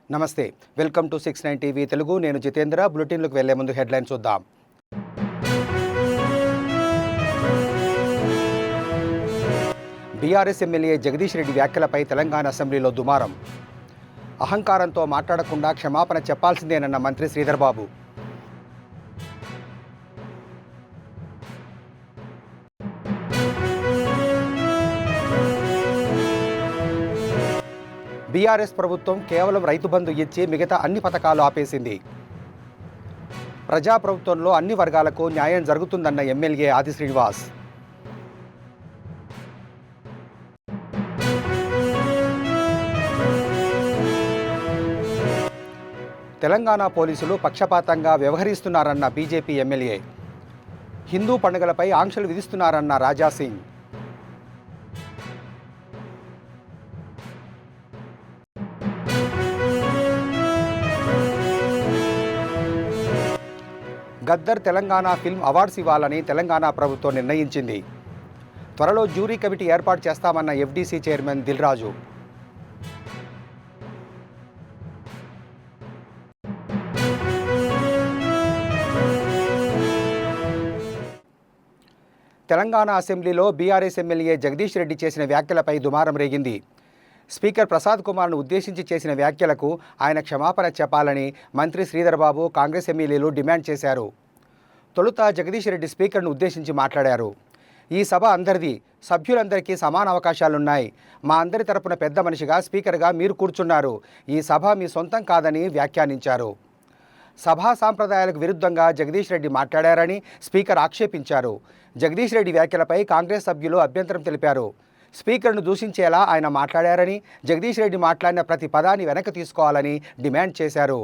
నమస్తే, welcome to 69 TV Telugu. నేను జితేంద్ర. బులెటిన్లకు వెళ్లే ముందు హెడ్లైన్ చూద్దాం. బీఆర్ఎస్ ఎమ్మెల్యే జగదీష్ రెడ్డి వ్యాఖ్యలపై తెలంగాణ అసెంబ్లీలో దుమారం. అహంకారంతో మాట్లాడకుండా క్షమాపణ చెప్పాల్సిందేనన్న మంత్రి శ్రీధర్ బాబు. బీఆర్ఎస్ ప్రభుత్వం కేవలం రైతు బంధు ఇచ్చి మిగతా అన్ని పథకాలు ఆపేసింది. ప్రజాప్రభుత్వంలో అన్ని వర్గాలకు న్యాయం జరుగుతుందన్న ఎమ్మెల్యే ఆది శ్రీనివాస్. తెలంగాణ పోలీసులు పక్షపాతంగా వ్యవహరిస్తున్నారన్న బీజేపీ ఎమ్మెల్యే. హిందూ పండుగలపై ఆంక్షలు విధిస్తున్నారన్న రాజాసింగ్. గద్దర్ తెలంగాణ ఫిల్మ్ అవార్డ్స్ ఇవ్వాలని తెలంగాణ ప్రభుత్వం నిర్ణయించింది. త్వరలో జ్యూరీ కమిటీ ఏర్పాటు చేస్తామన్న ఎఫ్డీసీ చైర్మన్ దిల్రాజు. తెలంగాణ అసెంబ్లీలో బీఆర్ఎస్ ఎమ్మెల్యే జగదీష్ రెడ్డి చేసిన వ్యాఖ్యలపై దుమారం రేగింది. స్పీకర్ ప్రసాద్ కుమార్ను ఉద్దేశించి చేసిన వ్యాఖ్యలకు ఆయన క్షమాపణ చెప్పాలని మంత్రి శ్రీధర్ బాబు, కాంగ్రెస్ ఎమ్మెల్యేలు డిమాండ్ చేశారు. తొలుత జగదీష్ రెడ్డి స్పీకర్ను ఉద్దేశించి మాట్లాడారు. ఈ సభ అందరిది, సభ్యులందరికీ సమాన అవకాశాలున్నాయి. మా అందరి తరపున పెద్ద మనిషిగా స్పీకర్గా మీరు కూర్చున్నారు. ఈ సభ మీ సొంతం కాదని వ్యాఖ్యానించారు. సభా సాంప్రదాయాలకు విరుద్ధంగా జగదీష్ రెడ్డి మాట్లాడారని స్పీకర్ ఆక్షేపించారు. జగదీష్ రెడ్డి వ్యాఖ్యలపై కాంగ్రెస్ సభ్యులు అభ్యంతరం తెలిపారు. స్పీకర్ను దూషించేలా ఆయన మాట్లాడారని, జగదీష్ రెడ్డి మాట్లాడిన ప్రతి పదాన్ని వెనక్కి తీసుకోవాలని డిమాండ్ చేశారు.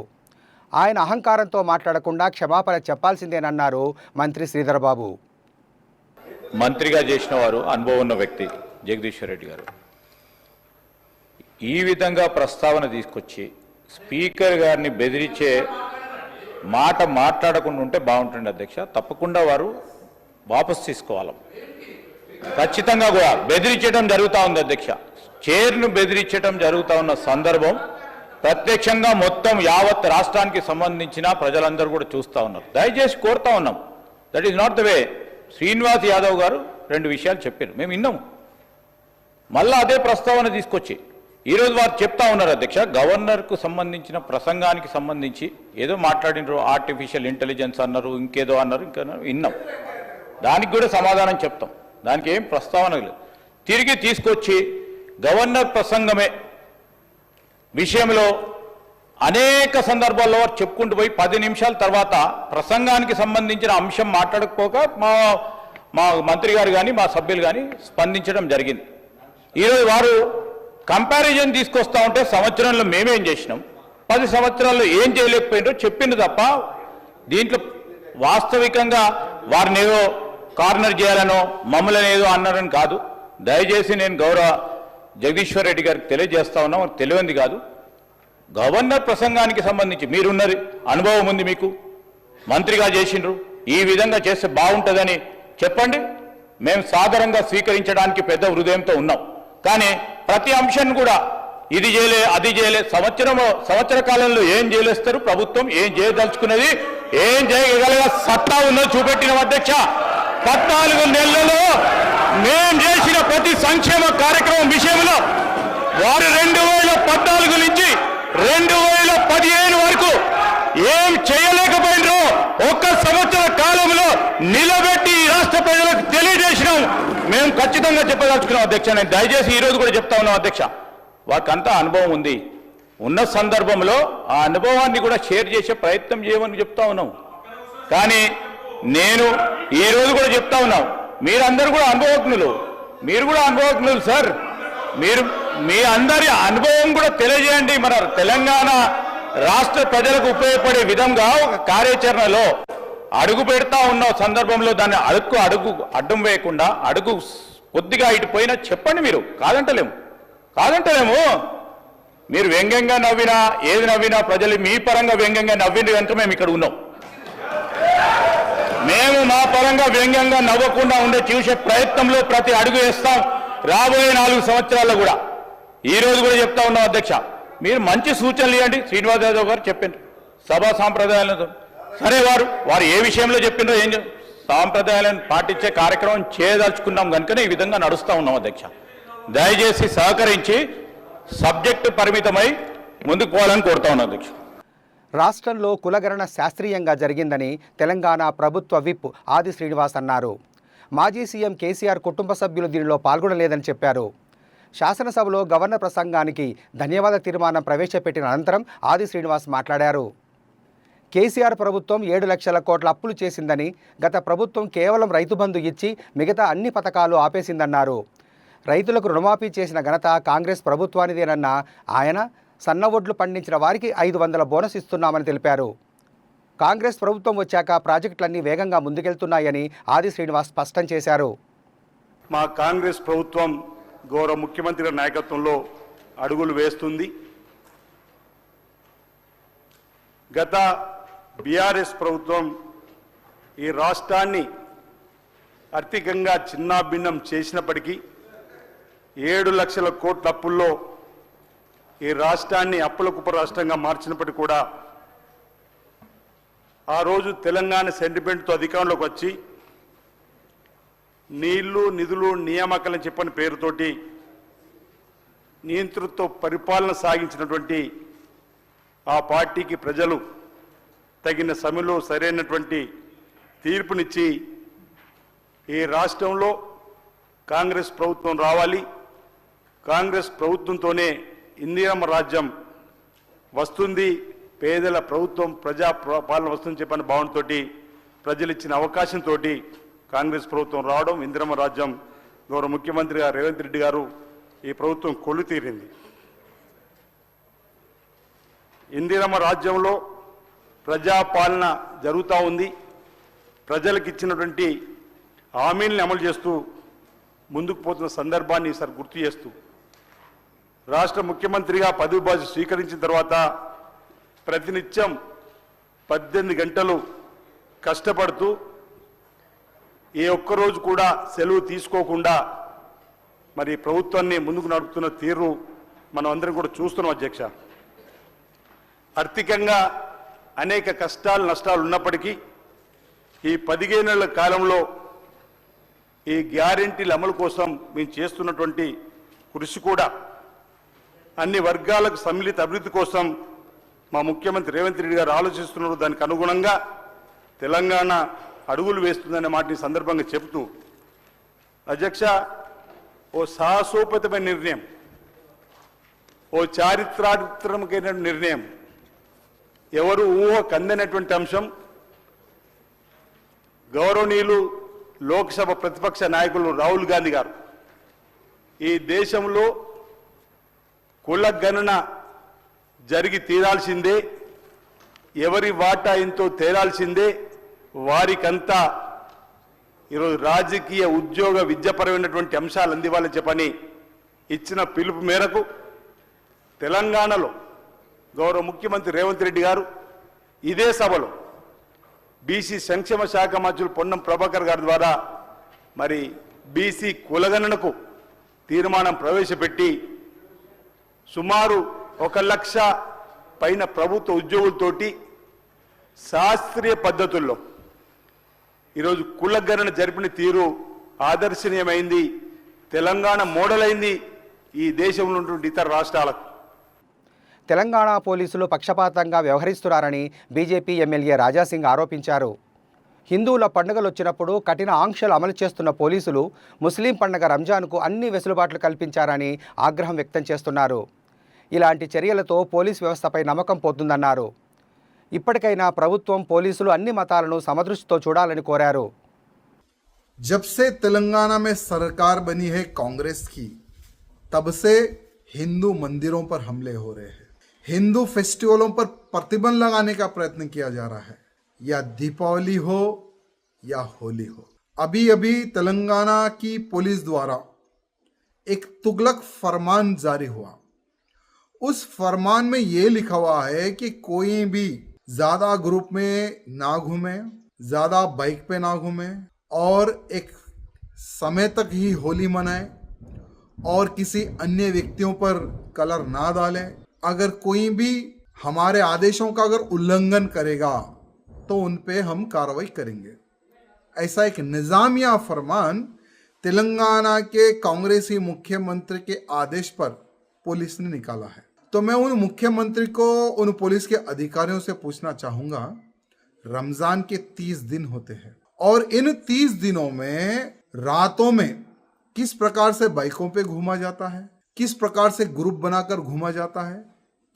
ఆయన అహంకారంతో మాట్లాడకుండా క్షమాపణ చెప్పాల్సిందేనన్నారు మంత్రి శ్రీధర్ బాబు. మంత్రిగా చేసిన వారు అనుభవం ఉన్న వ్యక్తి జగదీశ్వర్ రెడ్డి గారు ఈ విధంగా ప్రస్తావన తీసుకొచ్చి స్పీకర్ గారిని బెదిరించే మాట మాట్లాడకుండా ఉంటే బాగుంటుంది అధ్యక్ష. తప్పకుండా వారు వాపసు తీసుకోవాలి. ఖచ్చితంగా కూడా బెదిరించడం జరుగుతూ ఉంది అధ్యక్ష. చైర్ను బెదిరించడం జరుగుతూ ఉన్న సందర్భం ప్రత్యక్షంగా మొత్తం యావత్ రాష్ట్రానికి సంబంధించిన ప్రజలందరూ కూడా చూస్తూ ఉన్నారు. దయచేసి కోరుతా ఉన్నాం, that is not the way. Srinivas Yadav గారు రెండు విషయాలు చెప్పారు, మేము విన్నాము. మళ్ళా అదే ప్రస్తావన తీసుకొచ్చి ఈరోజు వారు చెప్తా ఉన్నారు అధ్యక్ష. గవర్నర్కు సంబంధించిన ప్రసంగానికి సంబంధించి ఏదో మాట్లాడినారు, ఆర్టిఫిషియల్ ఇంటెలిజెన్స్ అన్నారు, ఇంకేదో అన్నారు, ఇంకా విన్నాం. దానికి కూడా సమాధానం చెప్తాం, దానికి ఏం ప్రస్తావన లేదు. తిరిగి తీసుకొచ్చి గవర్నర్ ప్రసంగమే విషయంలో అనేక సందర్భాల్లో చెప్పుకుంటూ పోయి 10 నిమిషాల తర్వాత ప్రసంగానికి సంబంధించిన అంశం మాట్లాడకపోక మా మంత్రి గారు కానీ మా సభ్యులు కానీ స్పందించడం జరిగింది. ఈరోజు వారు కంపారిజన్ తీసుకొస్తా ఉంటే సంవత్సరంలో మేమేం చేసినాం, 10 సంవత్సరాల్లో ఏం చేయలేకపోయినారో చెప్పింది తప్ప దీంట్లో వాస్తవికంగా వారిని ఏదో కార్నర్ చేయాలనో మమ్మల్ని ఏదో అన్నారని కాదు. దయచేసి నేను గౌరవ జగదీశ్వర్ రెడ్డి గారికి తెలియజేస్తా ఉన్నా, తెలియంది కాదు. గవర్నర్ ప్రసంగానికి సంబంధించి మీరున్నది అనుభవం ఉంది, మీకు మంత్రిగా చేసిండ్రు, ఈ విధంగా చేస్తే బాగుంటుందని చెప్పండి. మేము సాధారణంగా స్వీకరించడానికి పెద్ద హృదయంతో ఉన్నాం. కానీ ప్రతి అంశాన్ని కూడా ఇది చేయలే, అది చేయలే, సంవత్సర కాలంలో ఏం చేయలేస్తారు, ప్రభుత్వం ఏం చేయదలుచుకున్నది, ఏం చేయగలిగే సత్తా ఉన్నది చూపెట్టిన అధ్యక్ష. 14 నెలలలో మేం చేసిన ప్రతి సంక్షేమ కార్యక్రమం విషయంలో వారు 2014 నుంచి 2015 వరకు ఏం చేయలేకపోయినరో ఒక్క సంవత్సర కాలంలో నిలబెట్టి రాష్ట్ర ప్రజలకు తెలియజేసినాం. మేము ఖచ్చితంగా చెప్పదలుచుకున్నాం అధ్యక్ష. నేను దయచేసి ఈరోజు కూడా చెప్తా ఉన్నాం అధ్యక్ష, వారికంతా అనుభవం ఉంది. ఉన్న సందర్భంలో ఆ అనుభవాన్ని కూడా షేర్ చేసే ప్రయత్నం చేయమని చెప్తా ఉన్నాం. కానీ నేను ఈరోజు కూడా చెప్తా ఉన్నాం, మీరందరూ కూడా అనుభవజ్ఞులు, మీరు కూడా అనుభవజ్ఞులు సార్. మీరు మీ అందరి అనుభవం కూడా తెలియజేయండి. మన తెలంగాణ రాష్ట్ర ప్రజలకు ఉపయోగపడే విధంగా ఒక కార్యాచరణలో అడుగు పెడతా ఉన్న సందర్భంలో దాన్ని అడుగు అడ్డం వేయకుండా అడుగు కొద్దిగా ఇటు పోయినా చెప్పండి. మీరు కాదంటలేము. మీరు వ్యంగ్యంగా నవ్వినా ఏది నవ్వినా ప్రజలు మీ పరంగా వ్యంగ్యంగా నవ్వింది కనుక మేము ఇక్కడ ఉన్నాం. మేము మా పరంగా వ్యంగ్యంగా నవ్వకుండా ఉండే చూసే ప్రయత్నంలో ప్రతి అడుగు వేస్తాం. రాబోయే 4 సంవత్సరాల్లో కూడా ఈ రోజు కూడా చెప్తా ఉన్నాం అధ్యక్ష, మీరు మంచి సూచనలు ఇవ్వండి. శ్రీనివాస్ యాదవ్ గారు చెప్పారు సభా సాంప్రదాయాలతో, సరే వారు ఏ విషయంలో చెప్పినో ఏం సాంప్రదాయాలను పాటించే కార్యక్రమం చేయదలుచుకున్నాం కనుకనే ఈ విధంగా నడుస్తూ ఉన్నాం అధ్యక్ష. దయచేసి సహకరించి సబ్జెక్టు పరిమితమై ముందుకు పోవాలని కోరుతా ఉన్నాం అధ్యక్ష. రాష్ట్రంలో కులగణన శాస్త్రీయంగా జరిగిందని తెలంగాణ ప్రభుత్వ విప్ ఆది శ్రీనివాస్ అన్నారు. మాజీ సీఎం కేసీఆర్ కుటుంబ సభ్యులు దీనిలో పాల్గొనలేదని చెప్పారు. శాసనసభలో గవర్నర్ ప్రసంగానికి ధన్యవాద తీర్మానం ప్రవేశపెట్టిన అనంతరం ఆది శ్రీనివాస్ మాట్లాడారు. కేసీఆర్ ప్రభుత్వం 7 లక్షల కోట్ల అప్పులు చేసిందని, గత ప్రభుత్వం కేవలం రైతు బంధు ఇచ్చి మిగతా అన్ని పథకాలు ఆపేసిందన్నారు. రైతులకు రుణమాఫీ చేసిన ఘనత కాంగ్రెస్ ప్రభుత్వానిదేనన్న ఆయన సన్నవొడ్లు పండించిన వారికి 500 బోనస్ ఇస్తున్నామని తెలిపారు. కాంగ్రెస్ ప్రభుత్వం వచ్చాక ప్రాజెక్టులన్నీ వేగంగా ముందుకెళ్తున్నాయని ఆది శ్రీనివాస్ స్పష్టం చేశారు. మా కాంగ్రెస్ ప్రభుత్వం గౌరవ ముఖ్యమంత్రి నాయకత్వంలో అడుగులు వేస్తుంది. గత బీఆర్ఎస్ ప్రభుత్వం ఈ రాష్ట్రాన్ని ఆర్థికంగా చిన్నాభిన్నం చేసినప్పటికీ 7 లక్షల కోట్ల అప్పుల్లో ఈ రాష్ట్రాన్ని అప్పుల కుప్ప రాష్ట్రంగా మార్చినప్పటికీ కూడా ఆ రోజు తెలంగాణ సెంటిమెంట్తో అధికారంలోకి వచ్చి నీళ్లు నిధులు నియామకాలని చెప్పని పేరుతోటి నియంతృత్వ పరిపాలన సాగించినటువంటి ఆ పార్టీకి ప్రజలు తగిన సమయంలో సరైనటువంటి తీర్పునిచ్చి ఈ రాష్ట్రంలో కాంగ్రెస్ ప్రభుత్వం రావాలి, కాంగ్రెస్ ప్రభుత్వంతోనే ఇందిరమ్మ రాజ్యం వస్తుంది, పేదల ప్రభుత్వం ప్రజా పాలన వస్తుందని చెప్పని భావనతో ప్రజలు ఇచ్చిన అవకాశంతో కాంగ్రెస్ ప్రభుత్వం రావడం, ఇందిరమ్మ రాజ్యం గౌరవ ముఖ్యమంత్రి గారు రేవంత్ రెడ్డి గారు ఈ ప్రభుత్వం కొల్లు తీరింది. ఇందిరమ్మ రాజ్యంలో ప్రజాపాలన జరుగుతూ ఉంది. ప్రజలకు ఇచ్చినటువంటి హామీల్ని అమలు చేస్తూ ముందుకు పోతున్న సందర్భాన్ని ఈసారి గుర్తు చేస్తూ రాష్ట్ర ముఖ్యమంత్రిగా పదవి బాధ్యత స్వీకరించిన తర్వాత ప్రతినిత్యం 18 గంటలు కష్టపడుతూ ఏ ఒక్కరోజు కూడా సెలవు తీసుకోకుండా మరి ప్రభుత్వాన్ని ముందుకు నడుపుతున్న తీరు మనం అందరం కూడా చూస్తున్నాం అధ్యక్ష. ఆర్థికంగా అనేక కష్టాలు నష్టాలు ఉన్నప్పటికీ ఈ 15 నెలల కాలంలో ఈ గ్యారెంటీల అమలు కోసం మేము చేస్తున్నటువంటి కృషి కూడా అన్ని వర్గాలకు సమ్మిళిత అభివృద్ధి కోసం మా ముఖ్యమంత్రి రేవంత్ రెడ్డి గారు ఆలోచిస్తున్నారు. దానికి అనుగుణంగా తెలంగాణ అడుగులు వేస్తుందనే మాటని సందర్భంగా చెబుతూ అధ్యక్ష, ఓ సాహసోపేతమైన నిర్ణయం, ఓ చారిత్రాత్మకమైన నిర్ణయం, ఎవరు ఊహ కందనటువంటి అంశం. గౌరవనీయులు లోక్సభ ప్రతిపక్ష నాయకులు రాహుల్ గాంధీ గారు ఈ దేశంలో కుల గణన జరిగి తీరాల్సిందే, ఎవరి వాటా ఎంతో తేలాల్సిందే, వారికంతా ఈరోజు రాజకీయ ఉద్యోగ విద్యాపరమైనటువంటి అంశాలు అందివ్వాలని చెప్పని ఇచ్చిన పిలుపు మేరకు తెలంగాణలో గౌరవ ముఖ్యమంత్రి రేవంత్ రెడ్డి గారు ఇదే సభలో బీసీ సంక్షేమ శాఖ మంత్రులు పొన్నం ప్రభాకర్ గారి ద్వారా మరి బీసీ కులగణనకు తీర్మానం ప్రవేశపెట్టి సుమారు 1 లక్ష పైన ప్రభుత్వ ఉద్యోగులతోటి శాస్త్రీయ పద్ధతుల్లో ఈరోజు కులగణన జరిపిన తీరు ఆదర్శనీయమైంది. తెలంగాణ మోడల్ అయింది ఈ దేశంలో ఉన్నటువంటి ఇతర రాష్ట్రాలకు. తెలంగాణ పోలీసులు పక్షపాతంగా వ్యవహరిస్తున్నారని బీజేపీ ఎమ్మెల్యే రాజాసింగ్ ఆరోపించారు. హిందువుల పండుగలు వచ్చినప్పుడు కఠిన ఆంక్షలు అమలు చేస్తున్న పోలీసులు ముస్లిం పండుగ రంజాన్కు అన్ని వెసులుబాట్లు కల్పించారని ఆగ్రహం వ్యక్తం చేస్తున్నారు. ఇలాంటి చర్యలతో పోలీస్ వ్యవస్థపై నమ్మకం పోతుందన్నారు. ఇప్పటికైనా ప్రభుత్వం పోలీసులు అన్ని మతాలను సమదృష్టితో చూడాలని కోరారు. जब से तेलंगाना में सरकार बनी है कांग्रेस की, तब से हिंदू मंदिरों पर हमले हो रहे हैं, हिंदू फेस्टिवलों पर प्रतिबंध लगाने का प्रयत्न किया जा रहा है, या दीपावली हो या होली हो। अभी अभी तेलंगाना की पुलिस द्वारा एक तुगलक फरमान जारी हुआ। उस फरमान में ये लिखा हुआ है कि कोई भी ज्यादा ग्रुप में ना घूमे, ज्यादा बाइक पे ना घूमे और एक समय तक ही होली मनाए और किसी अन्य व्यक्तियों पर कलर ना डालें। अगर कोई भी हमारे आदेशों का अगर उल्लंघन करेगा तो उन पे हम कार्रवाई करेंगे। ऐसा एक निजामिया फरमान तेलंगाना के कांग्रेसी मुख्यमंत्री के आदेश पर पुलिस ने निकाला है। तो मैं उन मुख्यमंत्री को, उन पुलिस के अधिकारियों से पूछना चाहूंगा, रमजान के 30 दिन होते हैं और इन 30 दिनों में रातों में किस प्रकार से बाइकों पे घूमा जाता है, किस प्रकार से ग्रुप बनाकर घूमा जाता है।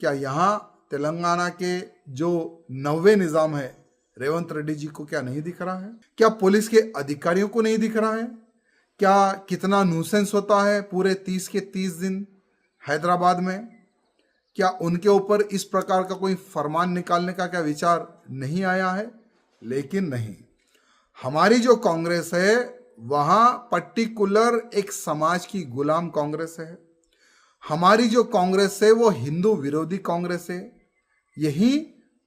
क्या यहाँ तेलंगाना के जो नवे निजाम है रेवंत रेड्डी जी को क्या नहीं दिख रहा है? क्या पुलिस के अधिकारियों को नहीं दिख रहा है? क्या कितना न्यूसेंस होता है पूरे 30 के 30 दिन हैदराबाद में? क्या उनके ऊपर इस प्रकार का कोई फरमान निकालने का क्या विचार नहीं आया है? लेकिन नहीं, हमारी जो कांग्रेस है वहाँ पर्टिकुलर एक समाज की गुलाम कांग्रेस है। हमारी जो कांग्रेस है वो हिंदू विरोधी कांग्रेस है। यही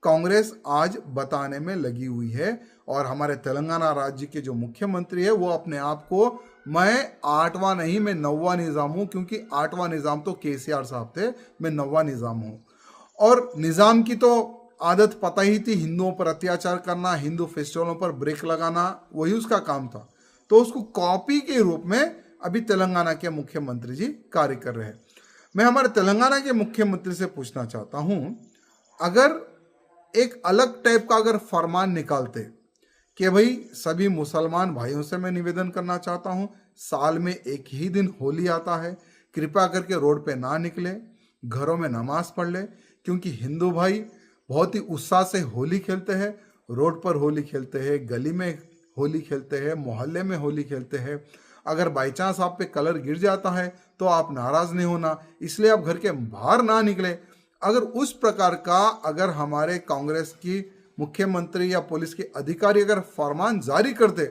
कांग्रेस आज बताने में लगी हुई है। और हमारे तेलंगाना राज्य के जो मुख्यमंत्री है वो अपने आप को, मैं 8वां नहीं मैं 9वां निज़ाम हूँ, क्योंकि 8वां निज़ाम तो केसीआर साहब थे, मैं 9वां निज़ाम हूँ। और निज़ाम की तो आदत पता ही थी, हिंदुओं पर अत्याचार करना, हिंदू फेस्टिवलों पर ब्रेक लगाना, वही उसका काम था। तो उसको कॉपी के रूप में अभी तेलंगाना के मुख्यमंत्री जी कार्य कर रहे हैं। मैं हमारे तेलंगाना के मुख्यमंत्री से पूछना चाहता हूँ, अगर एक अलग टाइप का अगर फरमान निकालते कि भाई सभी मुसलमान भाइयों से मैं निवेदन करना चाहता हूँ, साल में एक ही दिन होली आता है, कृपया करके रोड पे ना निकले, घरों में नमाज पढ़ ले, क्योंकि हिंदू भाई बहुत ही उत्साह से होली खेलते हैं, रोड पर होली खेलते हैं, गली में होली खेलते हैं, मोहल्ले में होली खेलते हैं। अगर बाई चांस आप पे कलर गिर जाता है तो आप नाराज़ नहीं होना, इसलिए आप घर के बाहर ना निकले। अगर उस प्रकार का अगर हमारे कांग्रेस की मुख्यमंत्री या पुलिस के अधिकारी अगर फरमान जारी करते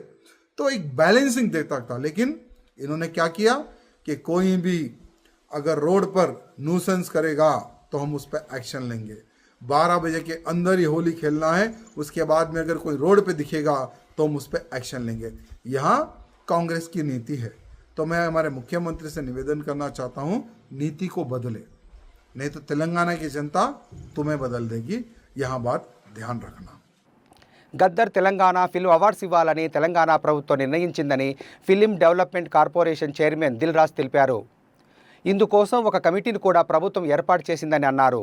तो एक बैलेंसिंग देता था। लेकिन इन्होंने क्या किया कि कोई भी अगर रोड पर न्यूसेंस करेगा तो हम उस पर एक्शन लेंगे, 12 बजे के अंदर ही होली खेलना है, उसके बाद में अगर कोई रोड पे दिखेगा तो हम उस पर एक्शन लेंगे। यहाँ कांग्रेस की नीति है। तो मैं हमारे मुख्यमंत्री से निवेदन करना चाहता हूँ, नीति को बदले, नहीं तो तेलंगाना की जनता तुम्हें बदल देगी। यहाँ बात ध्यान रखना। గద్దర్ తెలంగాణ ఫిల్మ్ అవార్డ్స్ ఇవ్వాలని తెలంగాణ ప్రభుత్వం నిర్ణయించిందని film development corporation chairman Dil Raju తెలిపారు. ఇందుకోసం ఒక కమిటీని కూడా ప్రభుత్వం ఏర్పాటు చేసిందని అన్నారు.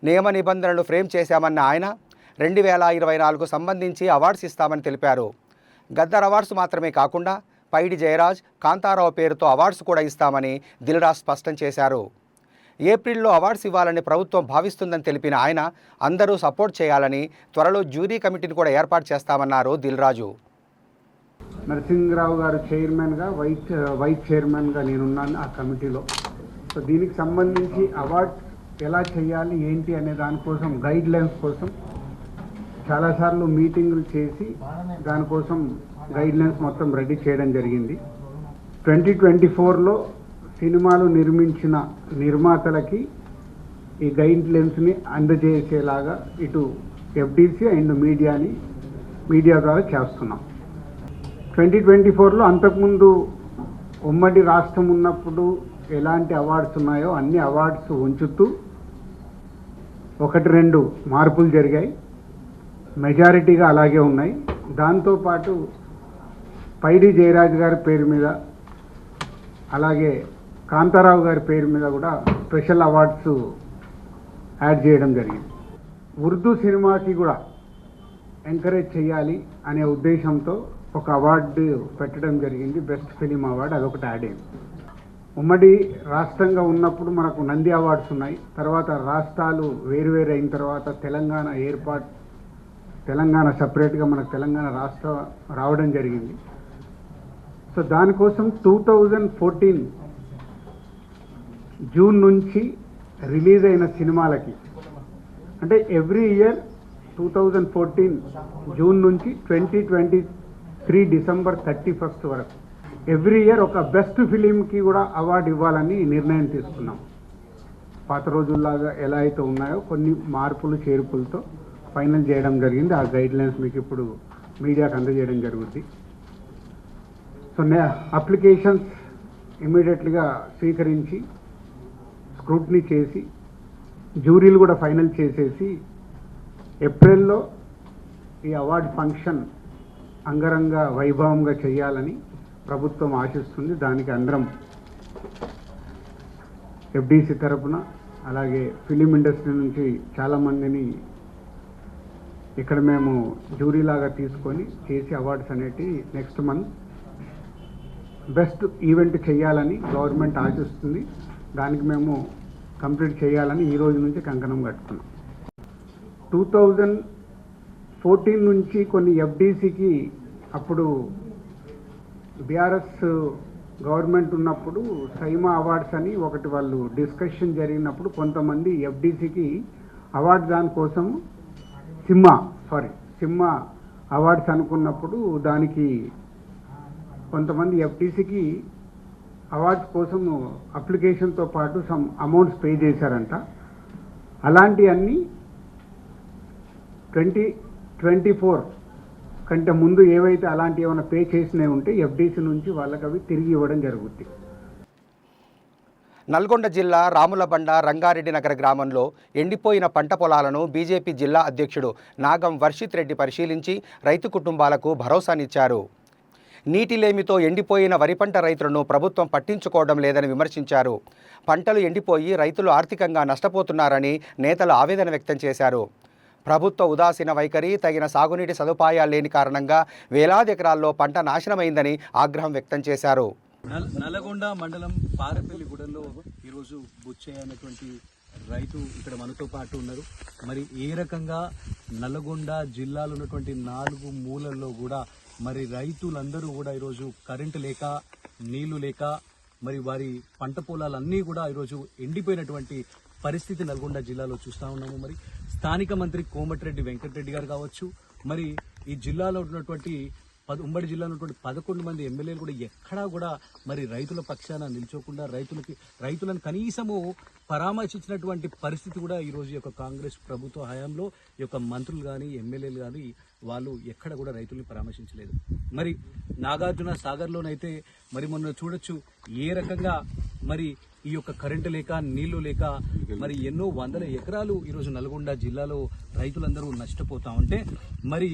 నియమ నిబంధనలు ఫ్రేమ్ చేశామన్న ఆయన 2024 సంబంధించి అవార్డ్స్ ఇస్తామని తెలిపారు. గద్దర్ అవార్డ్స్ మాత్రమే కాకుండా పైడి జయరాజ్, కాంతారావు పేరుతో అవార్డ్స్ కూడా ఇస్తామని దిల్ రాజు స్పష్టం చేశారు. ఏప్రిల్లో అవార్డ్స్ ఇవ్వాలని ప్రభుత్వం భావిస్తుందని తెలిపిన ఆయన అందరూ సపోర్ట్ చేయాలని, త్వరలో జ్యూరీ కమిటీని కూడా ఏర్పాటు చేస్తామన్నారు దిల్ రాజు. నరసింహరావు గారు చైర్మన్గా, వైస్ చైర్మన్గా నేనున్నాను ఆ కమిటీలో. సో దీనికి సంబంధించి అవార్డ్ ఎలా చేయాలి ఏంటి అనే దానికోసం గైడ్ లైన్స్ కోసం చాలాసార్లు మీటింగులు చేసి దానికోసం గైడ్ లైన్స్ మొత్తం రెడీ చేయడం జరిగింది. 2024లో సినిమాలు నిర్మించిన నిర్మాతలకి ఈ గైడ్ లైన్స్ని అందజేసేలాగా ఇటు ఎఫ్డీసీ అండ్ మీడియా ద్వారా చేస్తున్నాం. 2024లో అంతకుముందు ఉమ్మడి రాష్ట్రం ఉన్నప్పుడు ఎలాంటి అవార్డ్స్ ఉన్నాయో అన్ని అవార్డ్స్ ఉంచుతూ 1-2 మార్పులు జరిగాయి, మెజారిటీగా అలాగే ఉన్నాయి. దాంతోపాటు పైడి జయరాజ్ గారి పేరు మీద అలాగే కాంతారావు గారి పేరు మీద కూడా స్పెషల్ అవార్డ్స్ యాడ్ చేయడం జరిగింది. ఉర్దూ సినిమాకి కూడా ఎంకరేజ్ చేయాలి అనే ఉద్దేశంతో ఒక అవార్డు పెట్టడం జరిగింది, బెస్ట్ ఫిలిం అవార్డు, అదొకటి యాడ్ అయింది. ఉమ్మడి రాష్ట్రంగా ఉన్నప్పుడు మనకు నంది అవార్డ్స్ ఉన్నాయి. తర్వాత రాష్ట్రాలు వేరువేరు అయిన తర్వాత తెలంగాణ సపరేట్గా మనకు తెలంగాణ రాష్ట్రం రావడం జరిగింది. సో దానికోసం 2014 జూన్ నుంచి రిలీజ్ అయిన సినిమాలకి, అంటే ఎవ్రీ ఇయర్ 2014 జూన్ నుంచి 2023 డిసెంబర్ 31 వరకు ఎవ్రీ ఇయర్ ఒక బెస్ట్ ఫిలింకి కూడా అవార్డు ఇవ్వాలని నిర్ణయం తీసుకున్నాం. పాత రోజుల్లాగా ఎలా అయితే ఉన్నాయో కొన్ని మార్పులు చేర్పులతో ఫైనల్ చేయడం జరిగింది. ఆ గైడ్ లైన్స్ మీకు ఇప్పుడు మీడియాకు అందజేయడం జరుగుతుంది. సో అప్లికేషన్స్ ఇమీడియట్గా స్వీకరించి స్క్రూటినీ చేసి జ్యూరీలు కూడా ఫైనల్ చేసేసి ఏప్రిల్లో ఈ అవార్డ్ ఫంక్షన్ అంగరంగ వైభవంగా చేయాలని ప్రభుత్వం ఆశిస్తుంది. దానికి అందరం ఎఫ్డీసీ తరపున అలాగే ఫిలిం ఇండస్ట్రీ నుంచి చాలామందిని ఇక్కడ మేము జ్యూరీలాగా తీసుకొని చేసి అవార్డ్స్ అనేటివి నెక్స్ట్ మంత్ బెస్ట్ ఈవెంట్ చేయాలని గవర్నమెంట్ ఆశిస్తుంది. దానికి మేము కంప్లీట్ చేయాలని ఈ రోజు నుంచి కంకణం కట్టుకున్నాం. 2014 నుంచి కొన్ని ఎఫ్డీసీకి అప్పుడు బీఆర్ఎస్ గవర్నమెంట్ ఉన్నప్పుడు సైమా అవార్డ్స్ అని ఒకటి వాళ్ళు డిస్కషన్ జరిగినప్పుడు కొంతమంది ఎఫ్డీసీకి అవార్డు దానికోసం సిమ్మా అవార్డ్స్ అనుకున్నప్పుడు దానికి కొంతమంది ఎఫ్డీసీకి అవార్డ్స్ కోసం అప్లికేషన్తో పాటు సమ్ అమౌంట్స్ పే చేశారంట. అలాంటివన్నీ 2024 కంటే ముందు ఏవైతే అలాంటి ఏమైనా పే చేసినవి ఉంటే ఎఫ్డీసీ నుంచి వాళ్ళకి అవి తిరిగి ఇవ్వడం జరుగుతుంది. నల్గొండ జిల్లా రాములబండ రంగారెడ్డి నగర గ్రామంలో ఎండిపోయిన పంట పొలాలను బీజేపీ జిల్లా అధ్యక్షుడు నాగం వర్షిత్ రెడ్డి పరిశీలించి రైతు కుటుంబాలకు భరోసానిచ్చారు. నీటిలేమితో ఎండిపోయిన వరి పంట రైతులను ప్రభుత్వం పట్టించుకోవడం లేదని విమర్శించారు. పంటలు ఎండిపోయి రైతులు ఆర్థికంగా నష్టపోతున్నారని నేతలు ఆవేదన వ్యక్తం చేశారు. ప్రభుత్వ ఉదాసీన వైఖరి, తగిన సాగునీటి సదుపాయాలు లేని కారణంగా వేలాది ఎకరాల్లో పంట నాశనమైందని ఆగ్రహం వ్యక్తం చేశారు. నల్లగొండ మండలం పారపల్లిగూడెంలో ఈరోజు బుచ్చయ్య అనేటువంటి రైతు ఇక్కడ మనతో పాటు ఉన్నారు. మరి ఏ రకంగా నల్లగొండ జిల్లాలో ఉన్నటువంటి 4 మూలల్లో కూడా మరి రైతులందరూ కూడా ఈరోజు కరెంటు లేక, నీళ్లు లేక, మరి వారి పంట పొలాలన్నీ కూడా ఈరోజు ఎండిపోయినటువంటి పరిస్థితి నల్గొండ జిల్లాలో చూస్తూ ఉన్నాము. మరి స్థానిక మంత్రి కోమటిరెడ్డి వెంకటరెడ్డి గారు కావచ్చు, మరి ఈ జిల్లాలో ఉన్నటువంటి ఉమ్మడి జిల్లాలో ఉన్నటువంటి 11 మంది ఎమ్మెల్యేలు కూడా ఎక్కడా కూడా మరి రైతుల పక్షాన నిల్చోకుండా రైతులను కనీసము పరామర్శించినటువంటి పరిస్థితి కూడా ఈరోజు యొక్క కాంగ్రెస్ ప్రభుత్వ హయాంలో ఈ యొక్క మంత్రులు కానీ ఎమ్మెల్యేలు కానీ వాళ్ళు ఎక్కడ కూడా రైతుల్ని పరామర్శించలేదు. మరి నాగార్జున సాగర్లోనైతే మరి మొన్న చూడొచ్చు ఏ రకంగా మరి ఈ యొక్క కరెంటు లేక, నీళ్లు లేక మరి ఎన్నో వందల ఎకరాలు ఈరోజు నల్గొండ జిల్లాలో రైతులందరూ నష్టపోతా ఉంటే మరి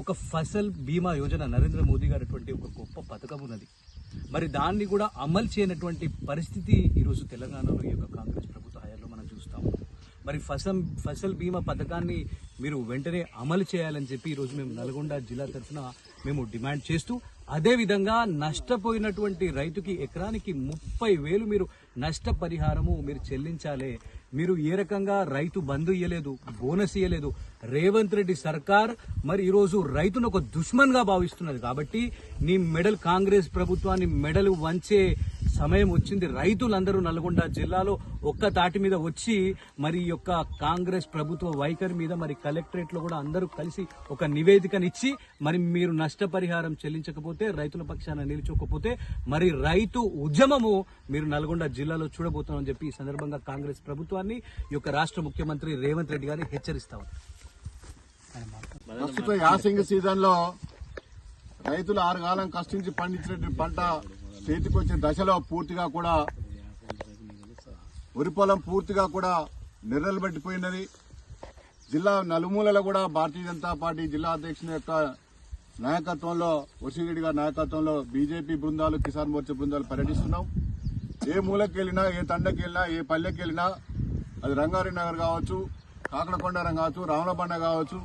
ఒక ఫసల్ బీమా యోజన నరేంద్ర మోదీ గారు అటువంటి ఒక గొప్ప పథకం ఉన్నది. మరి దాన్ని కూడా అమలు చేయనటువంటి పరిస్థితి ఈరోజు తెలంగాణలో ఈ యొక్క కాంగ్రెస్ ప్రభుత్వ హయాంలో మనం చూస్తాము. మరి ఫసల్ బీమా పథకాన్ని మీరు వెంటనే అమలు చేయాలని చెప్పి ఈరోజు మేము నల్గొండ జిల్లా తరఫున మేము డిమాండ్ చేస్తూ, అదేవిధంగా నష్టపోయినటువంటి రైతుకి ఎకరానికి 30,000 మీరు నష్టపరిహారము మీరు చెల్లించాలి. మీరు ఏ రకంగా రైతు బంధు ఇయ్యలేదు, బోనస్ ఇయ్యలేదు. రేవంత్ రెడ్డి సర్కార్ మరి ఈరోజు రైతును ఒక దుష్మన్ గా భావిస్తున్నది. కాబట్టి నీ మెడల్ కాంగ్రెస్ ప్రభుత్వాన్ని మెడలు వంచే సమయం వచ్చింది. రైతులందరూ నల్గొండ జిల్లాలో ఒక్క తాటి మీద వచ్చి మరి ఈ యొక్క కాంగ్రెస్ ప్రభుత్వ వైఖరి మీద మరి కలెక్టరేట్ లో కూడా అందరూ కలిసి ఒక నివేదికనిచ్చి మరి మీరు నష్టపరిహారం చెల్లించకపోతే, రైతుల పక్షాన నిలుచోకపోతే మరి రైతు ఉద్యమము మీరు నల్గొండ జిల్లాలో చూడబోతున్నామని చెప్పి ఈ సందర్భంగా కాంగ్రెస్ ప్రభుత్వాన్ని ఈ యొక్క రాష్ట్ర ముఖ్యమంత్రి రేవంత్ రెడ్డి గారిని హెచ్చరిస్తాం. ప్రస్తుత యాసంగి సీజన్ లో రైతులు 6 కాలం కష్టించి పండించినటువంటి పంట చేతికొచ్చే దశలో పూర్తిగా కూడా వరి పొలం పూర్తిగా కూడా నిర్రలు పట్టిపోయినది. జిల్లా నలుమూలలో కూడా భారతీయ జనతా పార్టీ జిల్లా అధ్యక్షుని యొక్క నాయకత్వంలో, వర్షిరెడ్డి గారి నాయకత్వంలో బీజేపీ బృందాలు, కిసాన్ మోర్చా బృందాలు పర్యటిస్తున్నాం. ఏ మూలకి వెళ్ళినా, ఏ తండకి వెళ్ళినా, ఏ పల్లెకి వెళ్ళినా, అది రంగారెడ్డి నగర్ కావచ్చు, కాకడకొండారం కావచ్చు, రామలబండ కావచ్చు,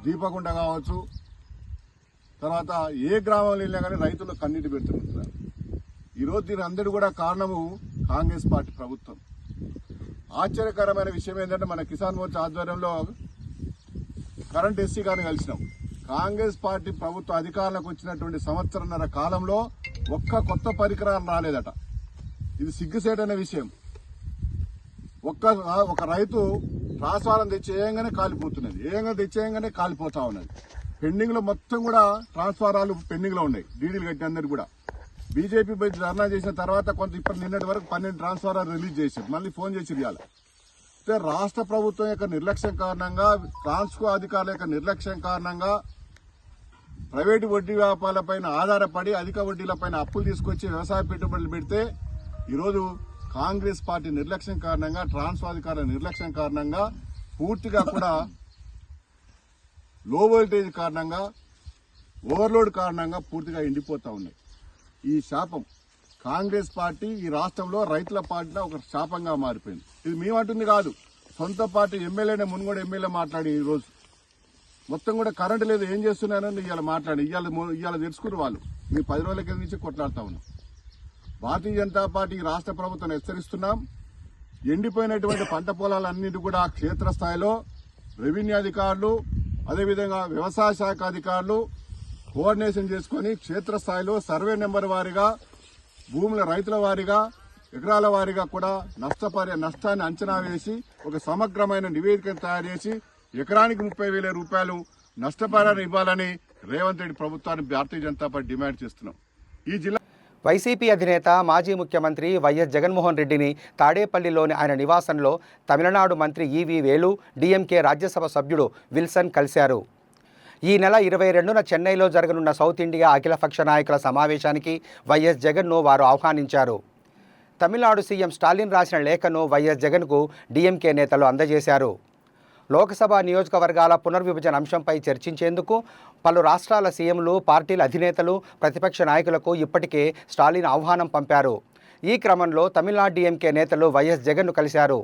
దీపకుంట కావచ్చు, తర్వాత ఏ గ్రామంలో వెళ్ళినా కానీ రైతులు కన్నీటి పెడుతున్నారు. ఈరోజు దీని అందరూ కూడా కారణము కాంగ్రెస్ పార్టీ ప్రభుత్వం. ఆశ్చర్యకరమైన విషయం ఏంటంటే మన కిసాన్ మోర్చా ఆధ్వర్యంలో కరెంట్ ఎస్సీ గారిని కలిసినాం. కాంగ్రెస్ పార్టీ ప్రభుత్వం అధికారంలోకి వచ్చినటువంటి సంవత్సరంన్నర కాలంలో ఒక్క కొత్త పరికరాలు రాలేదట. ఇది సిగ్గుసేటైన విషయం. ఒక రైతు ట్రాన్స్ఫారం తెచ్చేయంగానే కాలిపోతున్నది, తెచ్చేయంగానే కాలిపోతా ఉన్నది. పెండింగ్ లో మొత్తం కూడా ట్రాన్స్ఫారాలు పెండింగ్ లో ఉన్నాయి. డీడీలు కట్టి అందరు కూడా బీజేపీ పోయి ధర్నా చేసిన తర్వాత ఇప్పటి నిన్నటి వరకు 12 ట్రాన్స్ఫారాలు రిలీజ్ చేశారు. మళ్ళీ ఫోన్ చేసి ఇవ్వాలి. అయితే రాష్ట్ర ప్రభుత్వం యొక్క నిర్లక్ష్యం కారణంగా, ట్రాన్స్కో అధికారుల యొక్క నిర్లక్ష్యం కారణంగా ప్రైవేటు వడ్డీ వ్యాపారాలపైన ఆధారపడి అధిక వడ్డీలపైన అప్పులు తీసుకొచ్చి వ్యవసాయ పెట్టుబడులు పెడితే ఈరోజు కాంగ్రెస్ పార్టీ నిర్లక్ష్యం కారణంగా, ట్రాన్స్ఫాధికారుల నిర్లక్ష్యం కారణంగా పూర్తిగా కూడా లో వోల్టేజ్ కారణంగా, ఓవర్లోడ్ కారణంగా పూర్తిగా ఎండిపోతా ఉన్నాయి. ఈ శాపం కాంగ్రెస్ పార్టీ ఈ రాష్ట్రంలో రైతుల పార్టీలో ఒక శాపంగా మారిపోయింది. ఇది మేమంటుంది కాదు, సొంత పార్టీ ఎమ్మెల్యేనే మున్గోడు ఎమ్మెల్యే మాట్లాడి ఈ రోజు మొత్తం కూడా కరెంటు లేదు, ఏం చేస్తున్నారని ఇవాళ మాట్లాడి ఇవాళ తెలుసుకుని వాళ్ళు మీ 10 రోజుల కింద నుంచి కొట్లాడుతా ఉన్నాం. భారతీయ జనతా పార్టీ రాష్ట్ర ప్రభుత్వం హెచ్చరిస్తున్నాం. ఎండిపోయినటువంటి పంట పొలాలన్నింటి కూడా క్షేత్రస్థాయిలో రెవెన్యూ అధికారులు, అదేవిధంగా వ్యవసాయ శాఖ అధికారులు కోఆర్డినేషన్ చేసుకుని క్షేత్రస్థాయిలో సర్వే నెంబర్ వారీగా, భూముల రైతుల వారీగా, ఎకరాల వారీగా కూడా నష్టాన్ని అంచనా వేసి ఒక సమగ్రమైన నివేదికను తయారు చేసి ఎకరానికి 30,000 రూపాయలు నష్టపరిహారం ఇవ్వాలని రేవంత్ రెడ్డి ప్రభుత్వాన్ని భారతీయ జనతా పార్టీ డిమాండ్ చేస్తున్నాం. ఈ జిల్లా వైసీపీ అధినేత మాజీ ముఖ్యమంత్రి వైఎస్ జగన్మోహన్ రెడ్డిని తాడేపల్లిలోని ఆయన నివాసంలో తమిళనాడు మంత్రి ఈవీ వేలు, డీఎంకే రాజ్యసభ సభ్యుడు విల్సన్ కలిశారు. ఈ నెల 22న చెన్నైలో జరగనున్న సౌత్ ఇండియా అఖిలపక్ష నాయకుల సమావేశానికి వైఎస్ జగన్ను వారు ఆహ్వానించారు. తమిళనాడు సీఎం స్టాలిన్ రాసిన లేఖను వైఎస్ జగన్కు డీఎంకే నేతలు అందజేశారు. లోక్సభ నియోజకవర్గాల పునర్విభజన అంశంపై చర్చించేందుకు పలు రాష్ట్రాల సీఎంలు, పార్టీల అధినేతలు, ప్రతిపక్ష నాయకులకు ఇప్పటికే స్టాలిన్ ఆహ్వానం పంపారు. ఈ క్రమంలో తమిళనాడు డీఎంకే నేతలు వైఎస్ జగన్ను కలిశారు.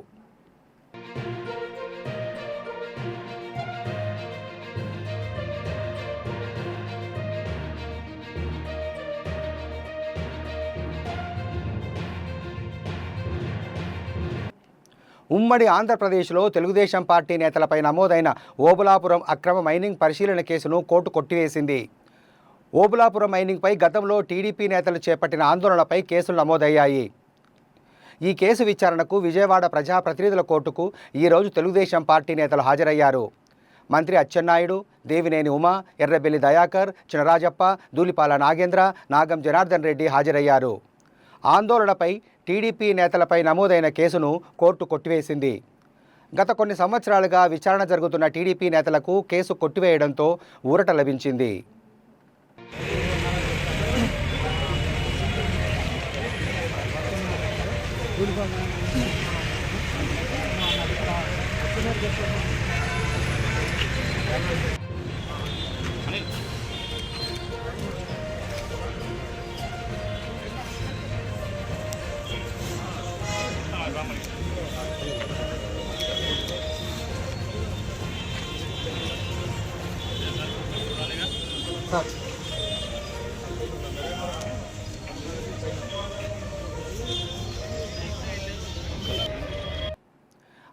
ఉమ్మడి ఆంధ్రప్రదేశ్లో తెలుగుదేశం పార్టీ నేతలపై నమోదైన ఓబులాపురం అక్రమ మైనింగ్ పరిశీలన కేసును కోర్టు కొట్టివేసింది. ఓబులాపురం మైనింగ్పై గతంలో టీడీపీ నేతలు చేపట్టిన ఆందోళనపై కేసులు నమోదయ్యాయి. ఈ కేసు విచారణకు విజయవాడ ప్రజాప్రతినిధుల కోర్టుకు ఈరోజు తెలుగుదేశం పార్టీ నేతలు హాజరయ్యారు. మంత్రి అచ్చెన్నాయుడు, దేవినేని ఉమా, ఎర్రబెల్లి దయాకర్, చినరాజప్ప, ధూళిపాల నాగేంద్ర, నాగం జనార్దన్ రెడ్డి హాజరయ్యారు. ఆందోళనపై టీడీపీ నేతలపై నమోదైన కేసును కోర్టు కొట్టివేసింది. గత కొన్ని సంవత్సరాలుగా విచారణ జరుగుతున్న టీడీపీ నేతలకు కేసు కొట్టివేయడంతో ఊరట లభించింది.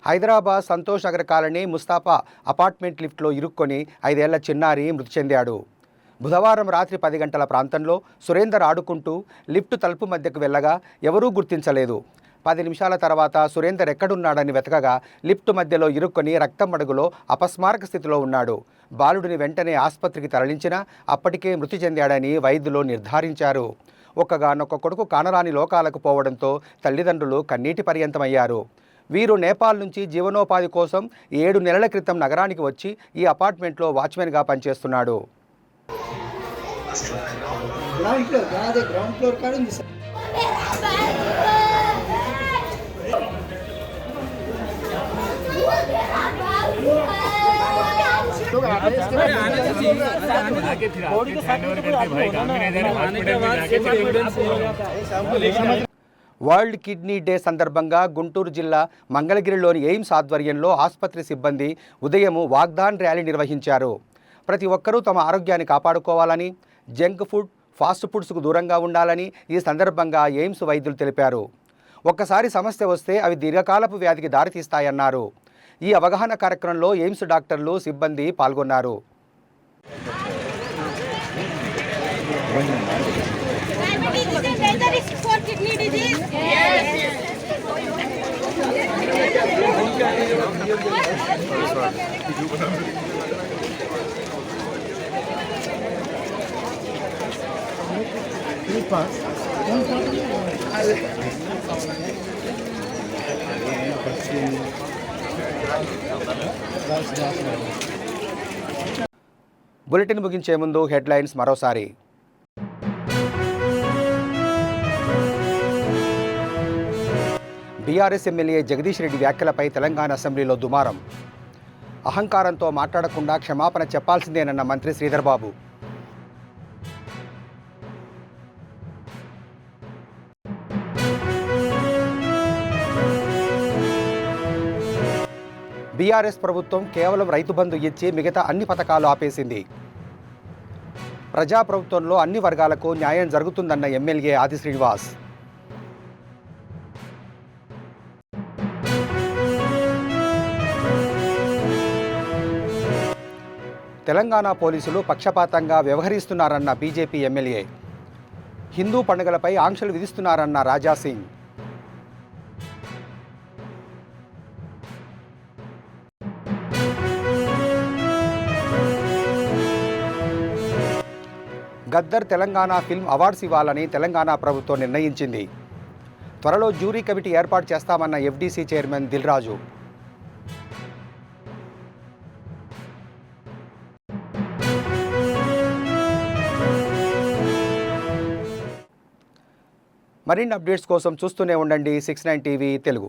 హైదరాబాద్ సంతోష్ నగర్ కాలనీ ముస్తాఫా అపార్ట్మెంట్ లిఫ్ట్లో ఇరుక్కొని 5 ఏళ్ల చిన్నారి మృతి చెందాడు. బుధవారం రాత్రి 10 గంటల ప్రాంతంలో సురేందర్ ఆడుకుంటూ లిఫ్ట్ తలుపు మధ్యకు వెళ్ళగా ఎవరూ గుర్తించలేదు. 10 నిమిషాల తర్వాత సురేందర్ ఎక్కడున్నాడని వెతకగా లిఫ్ట్ మధ్యలో ఇరుక్కొని రక్తం మడుగులో అపస్మారక స్థితిలో ఉన్నాడు. బాలుడిని వెంటనే ఆసుపత్రికి తరలించినా అప్పటికే మృతి చెందాడని వైద్యులు నిర్ధారించారు. ఒక్కగానొక్క కొడుకు కానరాని లోకాలకు పోవడంతో తల్లిదండ్రులు కన్నీటి పర్యంతమయ్యారు. వీరు నేపాల్ నుంచి జీవనోపాధి కోసం 7 నెలల క్రితం నగరానికి వచ్చి ఈ అపార్ట్మెంట్లో వాచ్మెన్గా పనిచేస్తున్నాడు. వరల్డ్ కిడ్నీ డే సందర్భంగా గుంటూరు జిల్లా మంగళగిరిలోని ఎయిమ్స్ ఆధ్వర్యంలో ఆసుపత్రి సిబ్బంది ఉదయం వాగ్దాన్ ర్యాలీ నిర్వహించారు. ప్రతి ఒక్కరూ తమ ఆరోగ్యాన్ని కాపాడుకోవాలని, జంక్ ఫుడ్, ఫాస్ట్ ఫుడ్స్కు దూరంగా ఉండాలని ఈ సందర్భంగా ఎయిమ్స్ వైద్యులు తెలిపారు. ఒక్కసారి సమస్య వస్తే అవి దీర్ఘకాలపు వ్యాధికి దారితీస్తాయన్నారు. ఈ అవగాహన కార్యక్రమంలో ఎయిమ్స్ డాక్టర్లు, సిబ్బంది పాల్గొన్నారు. బులెటిన్ ముగించే ముందు హెడ్లైన్స్ మరోసారి. బీఆర్ఎస్ ఎమ్మెల్యే జగదీష్ రెడ్డి వ్యాఖ్యలపై తెలంగాణ అసెంబ్లీలో దుమారం. అహంకారంతో మాట్లాడకుండా క్షమాపణ చెప్పాల్సిందేనన్న మంత్రి శ్రీధర్ బాబు. బీఆర్ఎస్ ప్రభుత్వం కేవలం రైతు బంధు ఇచ్చి మిగతా అన్ని పథకాలు ఆపేసింది. ప్రజాప్రభుత్వంలో అన్ని వర్గాలకు న్యాయం జరుగుతుందన్న ఎమ్మెల్యే ఆది శ్రీనివాస్. తెలంగాణ పోలీసులు పక్షపాతంగా వ్యవహరిస్తున్నారన్న బీజేపీ ఎమ్మెల్యే. హిందూ పండుగలపై ఆంక్షలు విధిస్తున్నారన్న రాజాసింగ్. గద్దర్ తెలంగాణ ఫిల్మ్ అవార్డ్స్ ఇవ్వాలని తెలంగాణ ప్రభుత్వం నిర్ణయించింది. త్వరలో జ్యూరీ కమిటీ ఏర్పాటు చేస్తామన్న ఎఫ్డీసీ చైర్మన్ దిల్రాజు. మరిన్ని అప్డేట్స్ కోసం చూస్తూనే ఉండండి 69 టీవీ తెలుగు.